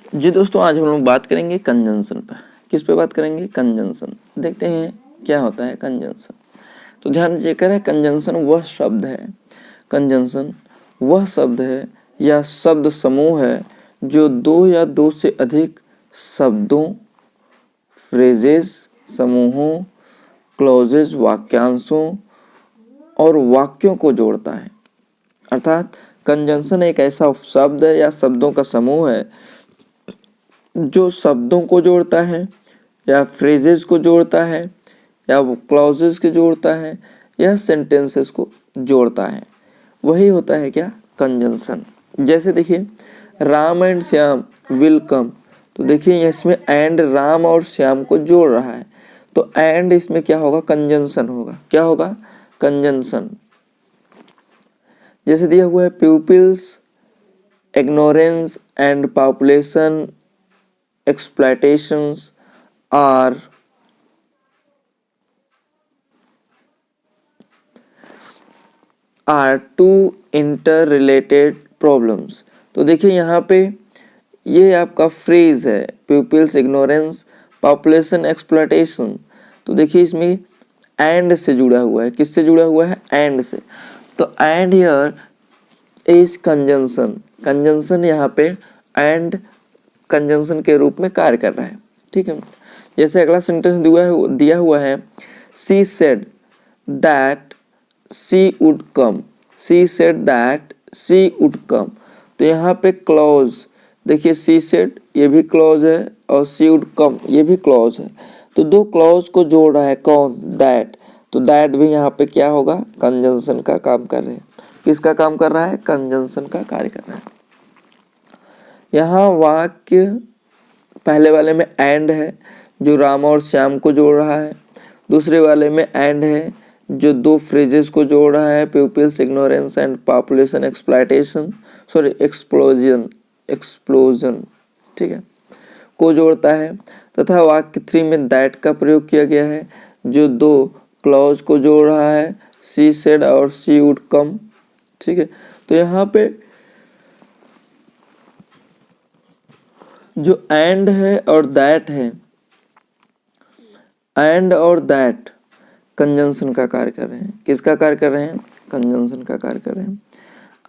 जी दोस्तों, आज हम लोग बात करेंगे कंजंक्शन पर। किस पे बात करेंगे? कंजंक्शन। देखते हैं क्या होता है कंजंक्शन। तो ध्यान देकर है, कंजंक्शन वह शब्द है, कंजंक्शन वह शब्द है या शब्द समूह है जो दो या दो से अधिक शब्दों, फ्रेजेस, समूहों, क्लॉजेज, वाक्यांशों और वाक्यों को जोड़ता है। अर्थात कंजंक्शन एक ऐसा शब्द है या शब्दों का समूह है जो शब्दों को जोड़ता है या फ्रेजेस को जोड़ता है या क्लॉजेस को जोड़ता है या सेंटेंसेस को जोड़ता है। वही होता है क्या? कंजंक्शन। जैसे देखिए, Ram and Shyam will come. तो देखिए इसमें एंड राम और श्याम को जोड़ रहा है, तो एंड इसमें क्या होगा? कंजंक्शन होगा। क्या होगा? कंजंक्शन। जैसे दिया हुआ है, pupils, ignorance and population exploitations are two interrelated problems। तो देखिए यहाँ पे ये आपका फ्रेज है, pupils ignorance population exploitation। तो देखिए इसमें एंड से जुड़ा हुआ है। किससे जुड़ा हुआ है? एंड से। तो and here is conjunction. Conjunction यहाँ पे एंड कंजंक्शन के रूप में कार्य कर रहा है। ठीक है। जैसे अगला सेंटेंस दिया हुआ है, she said that she would come. She said that she would come. तो यहाँ पे क्लॉज देखिए, शी सेड ये भी क्लॉज है और शी वुड कम ये भी क्लॉज है। तो दो क्लॉज को जोड़ रहा है कौन? दैट। तो दैट भी यहाँ पे क्या होगा? कंजंक्शन का काम कर रहे हैं। किसका काम कर रहा है? कंजंक्शन का कार्य कर रहा है। यहाँ वाक्य पहले वाले में एंड है जो राम और श्याम को जोड़ रहा है, दूसरे वाले में एंड है जो दो फ्रेजेस को जोड़ रहा है, pupils ignorance and population exploitation explosion, ठीक है, को जोड़ता है। तथा वाक्य 3 में दैट का प्रयोग किया गया है जो दो क्लॉज को जोड़ रहा है, शी सेड और शी वुड कम। ठीक है। तो यहाँ पे जो एंड है और दैट है, एंड और दैट कंजंक्शन का कार्य कर रहे हैं। किसका कार्य कर रहे हैं? कंजंक्शन का कार्य कर रहे हैं।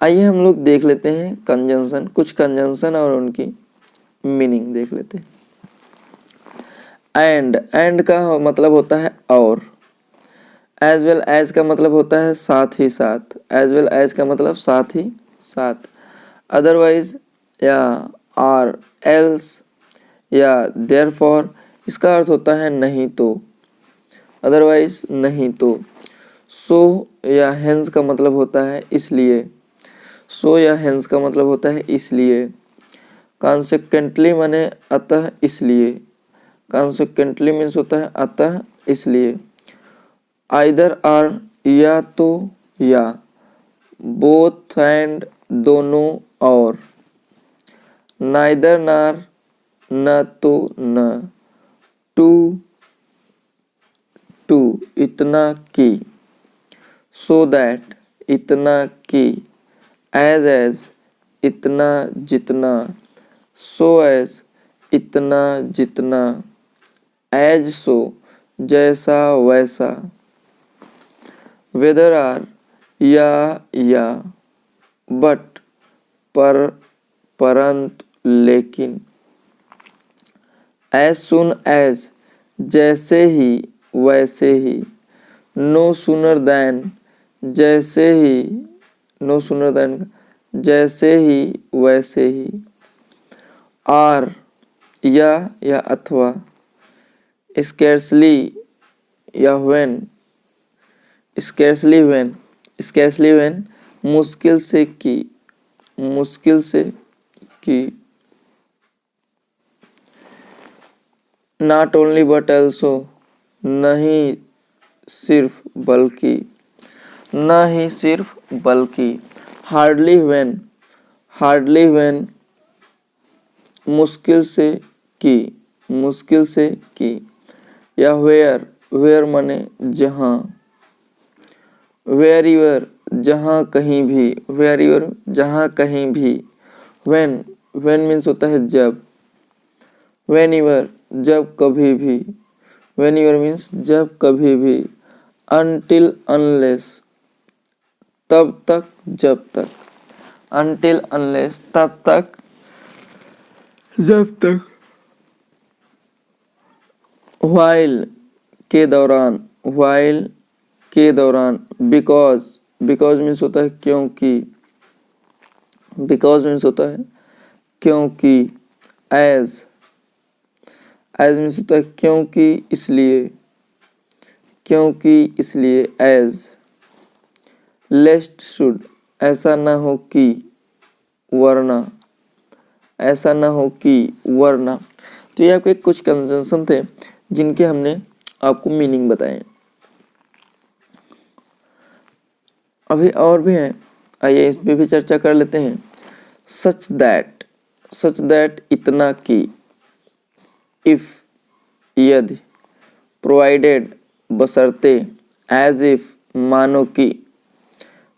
आइए हम लोग देख लेते हैं कंजंक्शन, कुछ कंजंक्शन और उनकी मीनिंग देख लेते हैं। एंड का मतलब होता है और। एज वेल एज का मतलब होता है साथ ही साथ। एज वेल एज का मतलब साथ ही साथ। अदरवाइज या आर एल्स या देयरफॉर, इसका अर्थ होता है नहीं तो। अदरवाइज नहीं तो। सो या हेंस का मतलब होता है इसलिए। सो या हेंस का मतलब होता है इसलिए। कॉन्सिक्वेंटली माने अतः इसलिए। कॉन्सिक्वेंटली मीन्स होता है अतः इसलिए। आइदर आर या तो या। बोथ एंड दोनों और। नाइदर नार न तो न। टू इतना कि। सो दैट इतना कि। एज इतना जितना। सो एज इतना जितना। एज सो जैसा वैसा। वेदर आर या। बट पर परंतु लेकिन। एज सुन एज जैसे ही वैसे ही। नो सुनर दैन जैसे ही, नो सुनर दैन जैसे ही वैसे ही। आर या अथवा। स्कैर्सली या व्हेन। स्कैर्सली व्हेन मुश्किल से की। मुश्किल से की। नॉट ओनली बट ऑल्सो नहीं सिर्फ बल्कि। न ही सिर्फ बल्कि। हार्डली व्हेन मुश्किल से की। या वेयर माने जहाँ। वेयर यूर जहाँ कहीं भी। वेयर यूर जहाँ कहीं भी। व्हेन मीन्स होता है जब। whenever जब कभी भी, whenever मीन्स जब कभी भी, until unless तब तक जब तक, until unless तब तक जब तक, while के दौरान, while के दौरान, because मीन्स होता है क्योंकि, because मीन्स होता है क्योंकि, as मीन्स होता है क्योंकि इसलिए, as lest should ऐसा ना हो कि, वरना। तो ये आपके कुछ कंजंक्शन थे जिनके हमने आपको मीनिंग बताए। अभी और भी हैं, आइए इस पे भी चर्चा कर लेते हैं। सच दैट इतना कि, इफ यदि, प्रोवाइडेड बशर्ते, एज इफ मानो कि,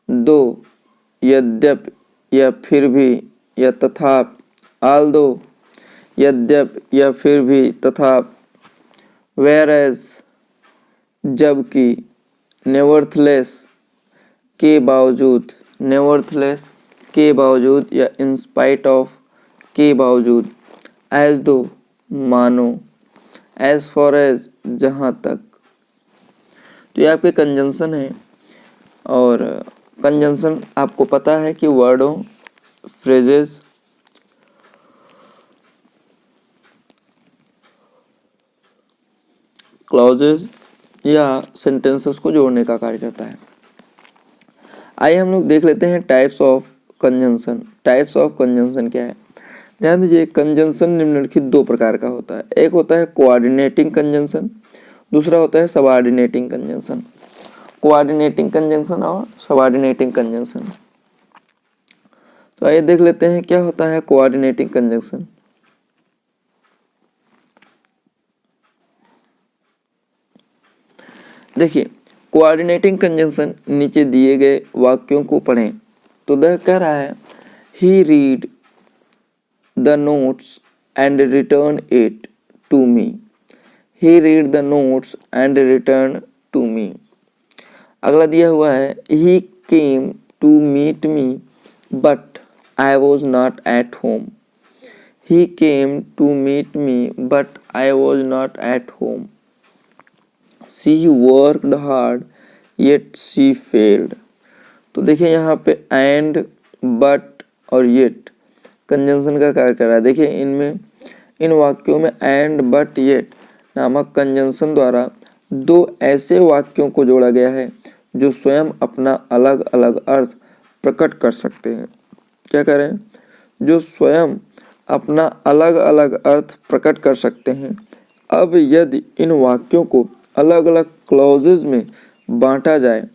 दो यद्यप या फिर भी या तथाप, आल्दो यद्यप या फिर भी तथाप, whereas जबकि, nevertheless के बावजूद, nevertheless के बावजूद या in spite of के बावजूद, as though मानो, as far as जहाँ तक। तो ये आपके कंजंक्शन है, और कंजंक्शन आपको पता है कि वर्डों, फ्रेजेस, क्लॉजेस या सेंटेंसेस को जोड़ने का कार्य करता है। आइए हम लोग देख लेते हैं types of conjunction. Types of conjunction क्या है? ध्यान दीजिए, कंजंक्शन निम्नलिखित दो प्रकार का होता है। एक होता है कोऑर्डिनेटिंग कंजंक्शन, दूसरा होता है सबऑर्डिनेटिंग कंजंक्शन। कोऑर्डिनेटिंग कंजंक्शन और सबऑर्डिनेटिंग कंजंक्शन। तो आइए देख लेते हैं क्या होता है कोऑर्डिनेटिंग कंजंक्शन। देखिए, कोऑर्डिनेटिंग कंजंक्शन नीचे दिए गए वाक्यों को पढ़ें तो वह कह रहा है he read the notes and return it to me. He read the notes and return to me. अगला दिया हुआ है he came to meet me but I was not at home. He came to meet me but I was not at home. She worked hard yet she failed। तो देखिए यहाँ पे and, but और yet conjunction का कार्य कर रहा है। देखिए इनमें, इन वाक्यों में and, but, yet नामक कंजंक्शन द्वारा दो ऐसे वाक्यों को जोड़ा गया है जो स्वयं अपना अलग अलग अर्थ प्रकट कर सकते हैं। क्या कर रहे हैं? जो स्वयं अपना अलग अलग अर्थ प्रकट कर सकते हैं। अब यदि इन वाक्यों को अलग अलग क्लॉजेज में बांटा जाए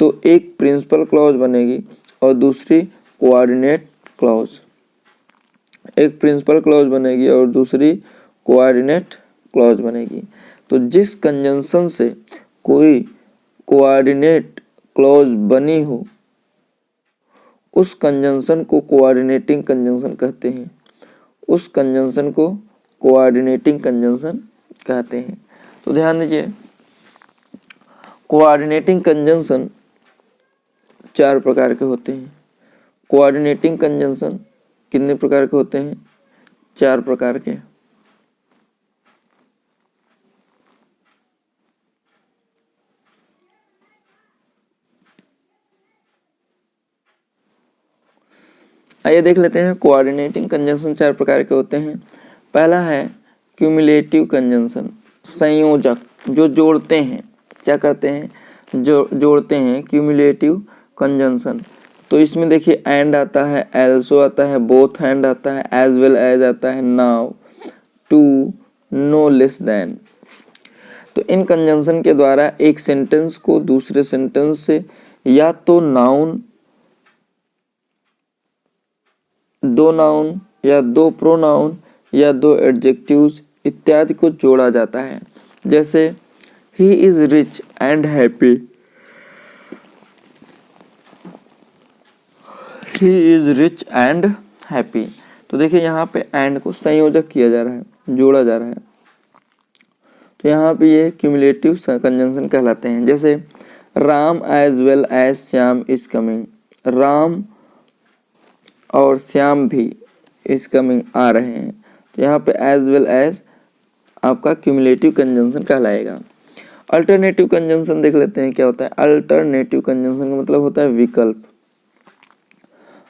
तो एक प्रिंसिपल क्लॉज बनेगी और दूसरी कोऑर्डिनेट क्लॉज। एक प्रिंसिपल क्लॉज बनेगी और दूसरी कोऑर्डिनेट क्लॉज बनेगी। तो जिस कंजंक्शन से कोई कोऑर्डिनेट क्लॉज बनी हो उस कंजंक्शन को कोऑर्डिनेटिंग कंजंक्शन कहते हैं। उस कंजंक्शन को कोऑर्डिनेटिंग कंजंक्शन कहते हैं। तो ध्यान दीजिए, कोऑर्डिनेटिंग कंजंक्शन चार प्रकार के होते हैं। कोऑर्डिनेटिंग कंजंक्शन कितने प्रकार के होते हैं? चार प्रकार के। आइए देख लेते हैं कोऑर्डिनेटिंग कंजंक्शन चार प्रकार के होते हैं। पहला है क्यूमुलेटिव कंजंक्शन, संयोजक जो जोड़ते हैं। क्या करते हैं? जो जोड़ते हैं, क्यूमुलेटिव कंजंक्शन। तो इसमें देखिए एंड आता है, एल्सो आता है, बोथ एंड आता है, एज वेल एज आता है, now, too, no less than. तो इन कंजंक्शन के द्वारा एक सेंटेंस को दूसरे सेंटेंस से या तो नाउन, दो नाउन या दो प्रोनाउन या दो एडजेक्टिव्स इत्यादि को जोड़ा जाता है। जैसे he is rich and happy. He is rich and happy. तो देखिए यहाँ पे एंड को संयोजक किया जा रहा है, जोड़ा जा रहा है, तो यहाँ पे ये क्यूमुलेटिव कंजंक्शन कहलाते हैं। जैसे Ram as well as Shyam is coming, Ram और श्याम भी इज कमिंग आ रहे हैं, तो यहाँ पे एज वेल एज आपका क्यूमुलेटिव कंजंक्शन कहलाएगा। अल्टरनेटिव कंजंक्शन देख लेते हैं क्या होता है। अल्टरनेटिव कंजंक्शन का मतलब होता है विकल्प।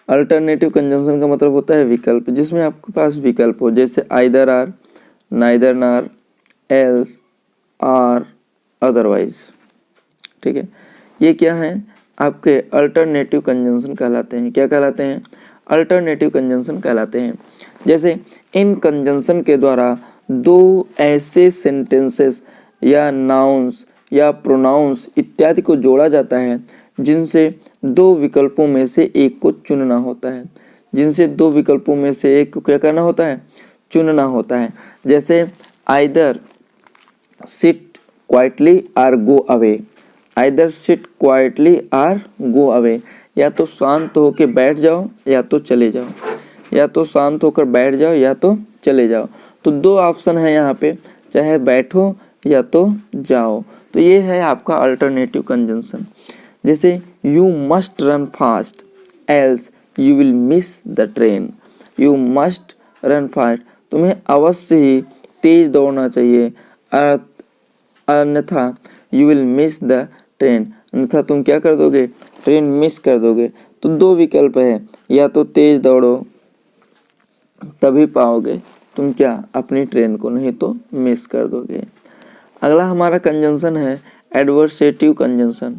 अल्टरनेटिव कंजंक्शन का मतलब होता है विकल्प, जिसमें आपके पास विकल्प हो, जैसे आइदर आर, नाइदर नार, एल्स, आर, अदरवाइज। ठीक है, ये क्या है आपके अल्टरनेटिव कंजंक्शन कहलाते हैं। क्या कहलाते हैं? अल्टरनेटिव कंजंक्शन कहलाते हैं। जैसे इन कंजंक्शन के द्वारा दो ऐसे सेंटेंसेस या नाउन्स या प्रोनाउंस इत्यादि को जोड़ा जाता है जिनसे दो विकल्पों में से एक को चुनना होता है। जिनसे दो विकल्पों में से एक को क्या करना होता है? चुनना होता है। जैसे either sit quietly or go away, either sit quietly or go away, या तो शांत होकर बैठ जाओ या तो चले जाओ, या तो शांत होकर बैठ जाओ या तो चले जाओ। तो दो ऑप्शन है यहाँ पे, चाहे बैठो या तो जाओ। तो ये है आपका अल्टरनेटिव कंजंक्शन। जैसे you must run fast else you will miss the train, you must run fast, तुम्हें अवश्य ही तेज दौड़ना चाहिए, अन्यथा you will miss the train, अन्यथा तुम क्या कर दोगे? ट्रेन मिस कर दोगे। तो दो विकल्प है, या तो तेज दौड़ो तभी पाओगे तुम क्या? अपनी ट्रेन को, नहीं तो मिस कर दोगे। अगला हमारा कंजंक्शन है एडवर्सेटिव कंजंक्शन।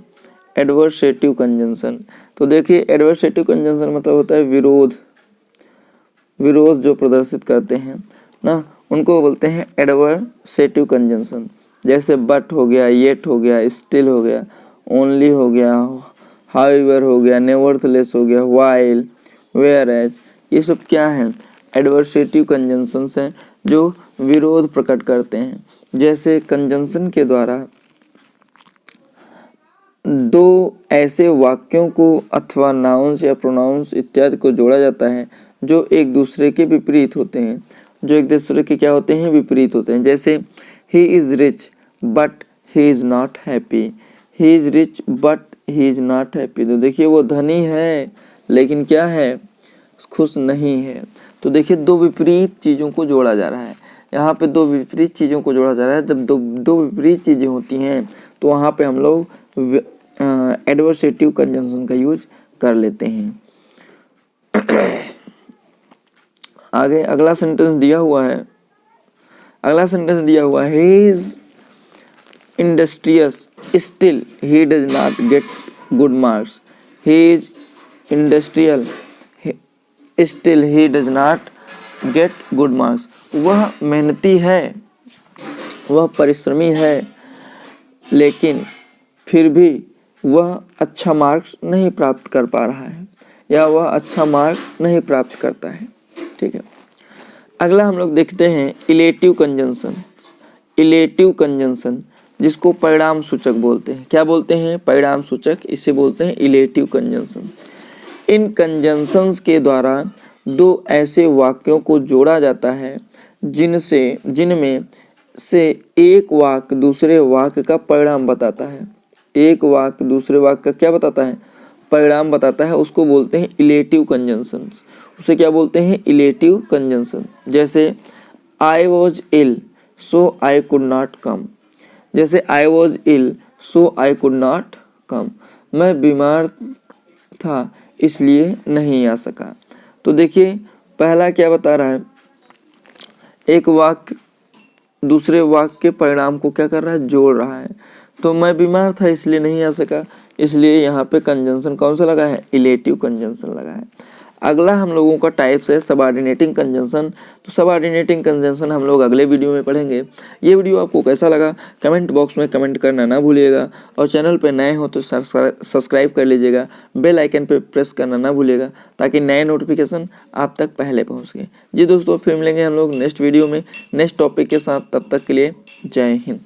एडवर्सेटिव कंजंक्शन, तो देखिए एडवर्सेटिव कंजंक्शन मतलब होता है विरोध। विरोध जो प्रदर्शित करते हैं ना, उनको बोलते हैं एडवर्सेटिव कंजंक्शन। जैसे बट हो गया, येट हो गया, स्टिल हो गया, ओनली हो गया, हाउएवर हो गया, नेवरथलेस हो गया, व्हाइल, वेयरएज, ये सब क्या है? एडवर्सेटिव कंजंक्शंस हैं जो विरोध प्रकट करते हैं। जैसे कंजंक्शन के द्वारा दो ऐसे वाक्यों को अथवा नाउन्स या प्रोनाउंस इत्यादि को जोड़ा जाता है जो एक दूसरे के विपरीत होते हैं, जो एक दूसरे के क्या होते हैं? विपरीत होते हैं। जैसे he is rich but he is not happy, he is rich but he is not happy, तो देखिए वो धनी है लेकिन क्या है? खुश नहीं है। तो देखिए दो विपरीत चीज़ों को जोड़ा जा रहा है। यहाँ पे दो विपरीत चीज़ों को जोड़ा जा रहा है। जब दो विपरीत चीज़ें होती हैं तो वहाँ पे हम लोग एडवर्सेटिव कंजंक्शन का यूज कर लेते हैं। आगे अगला सेंटेंस दिया हुआ है। अगला सेंटेंस दिया हुआ है, he is industrious still he does not get good marks, he is industrial still he does not get good marks. वह मेहनती है, वह परिश्रमी है, लेकिन फिर भी वह अच्छा मार्क्स नहीं प्राप्त कर पा रहा है, या वह अच्छा मार्क नहीं प्राप्त करता है। ठीक है, अगला हम लोग देखते हैं इलेटिव कंजंक्शन। इलेटिव कंजंक्शन जिसको परिणाम सूचक बोलते हैं। क्या बोलते हैं? परिणाम सूचक, इसे बोलते हैं इलेटिव कंजंक्शन। इन कंजंक्शंस के द्वारा दो ऐसे वाक्यों को जोड़ा जाता है जिनमें से एक वाक्य दूसरे वाक्य का परिणाम बताता है। एक वाक्य दूसरे वाक्य का क्या बताता है? परिणाम बताता है। उसको बोलते हैं इलेटिव कंजंक्शंस। उसे क्या बोलते हैं? Illative conjunction. जैसे I was ill so I could not come, जैसे I was ill so I could not come, मैं बीमार था इसलिए नहीं आ सका। तो देखिए पहला क्या बता रहा है? एक वाक्य दूसरे वाक्य के परिणाम को क्या कर रहा है? जोड़ रहा है। तो मैं बीमार था इसलिए नहीं आ सका, इसलिए यहाँ पे कंजंक्शन कौन सा लगा है? इलेटिव कंजंक्शन लगा है। अगला हम लोगों का टाइप्स है सबऑर्डिनेटिंग कंजंक्शन। तो सबऑर्डिनेटिंग कंजंक्शन हम लोग अगले वीडियो में पढ़ेंगे। ये वीडियो आपको कैसा लगा कमेंट बॉक्स में कमेंट करना ना भूलिएगा, और चैनल पर नए हो तो सब्सक्राइब कर लीजिएगा, बेल आइकन पे प्रेस करना ना भूलिएगा ताकि नए नोटिफिकेशन आप तक पहले पहुँच सके। जी दोस्तों, फिर मिलेंगे हम लोग नेक्स्ट वीडियो में नेक्स्ट टॉपिक के साथ। तब तक के लिए जय हिंद।